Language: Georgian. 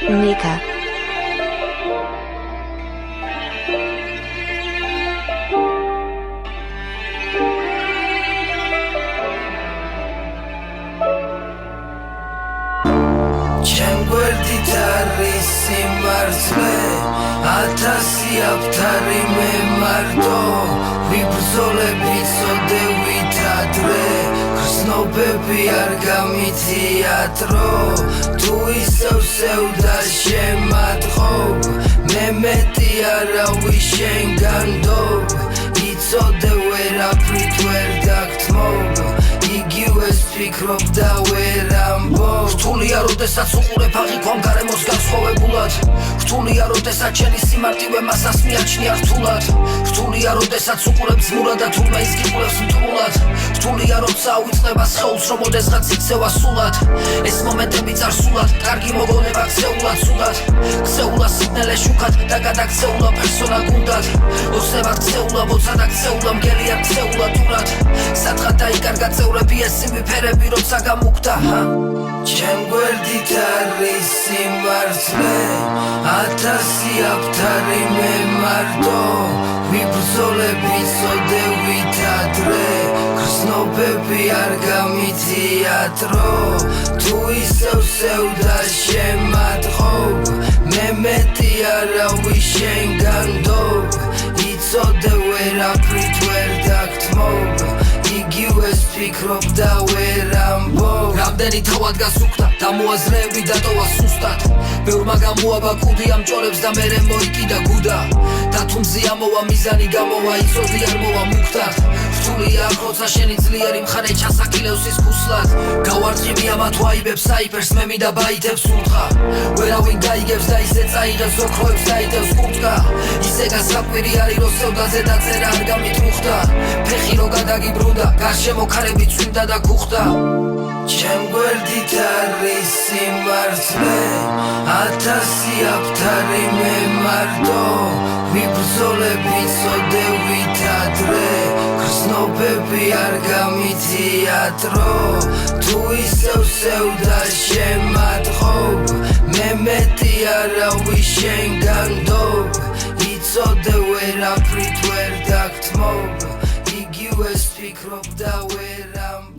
Nika. Ათასი აფთარი მე მარტო ვიბრძოლები წოდევით ადრე გრძნობები არ გამიწიატრო თუ ისევ სევდა შემატყობ მე მეტი არავის შენგან დობ იცოდე ვერაფრით ვერ დაგთმობ იგივეს ვფიქრობ და ვერ ამბობ რთულია როდესაც უყურებ აღიქვამ გარემოს განსხვავებულად რთულია როდესაც შენი სიმარტივე მასას მიაჩნია რთულად რთულია როდესაც უყურებ ძმურა და თურმე ის გიყურებს მტრულად რთულია როცა უწყება სხეულს რომ ოდესღაც იქცევა სულად ეს მომენტები წარსულად კარგი მოგონება ქცეულად სუდად ქცეულა სიგნალე შუქად და გადაქცეულა პერსონა გუნდად ოსება ქცეულა ბოცა და ქცეულა მგელია ქცეულა თურად სათხად დაიკარგა წევრები ეს სიმიფერები როცა გამუქდა ჩემ გვერდით არის სიმართლე ათასი აფთარი მე მარტო ვიბრძოლები წოდევით ადრე გრძნობები არ გამიწიატრო თუ ისევ სევდა შემატყობ მე მეტი არავის შენგან დობ იცოდე ვერაფრით ვერ დაგთმობ იგივეს ვფიქრობ და ვერ ამბობ რამდენი თავად გასუქდა დამოაზრეები დატოვა სუსტად ბევრმა გამოაბა კუდი ამჭოლებს და მერე მოიკიდა გუდა და თუ მზია მოვა მიზანი გამოვა იცოდი არ მოვა მუქდად რთულია როცა შენი ძლიერი მხარე ჩასაკილევს ის ქუსლად გავარწივი ამა თვაიბებს საიფერს მემი და ბაითებს უთხრა ვერავინ გაიგებს და ისე წაიღებს ოქროებს დაიდევს კურტკა ისე გასაკვირი არის რომ სევდაზე დაწერა არ გამიტრუხდა ფეხი რო გადაგიბრუნდა გარშემო ქარები წვიმდა და გუხდა ჩემ გვერდით არის სიმართლე ათასი აფთარი მე მარტო ვიბრძოლები წოდევით ადრე გრძნობები არ გამიწიატრო თუ ისევ სევდა შემატყობ მე მეტი არავის შენგან დობ იცოდე ვერაფრით ვერ დაგთმობ იგივეს ვფიქრობ და ვერ ამბობ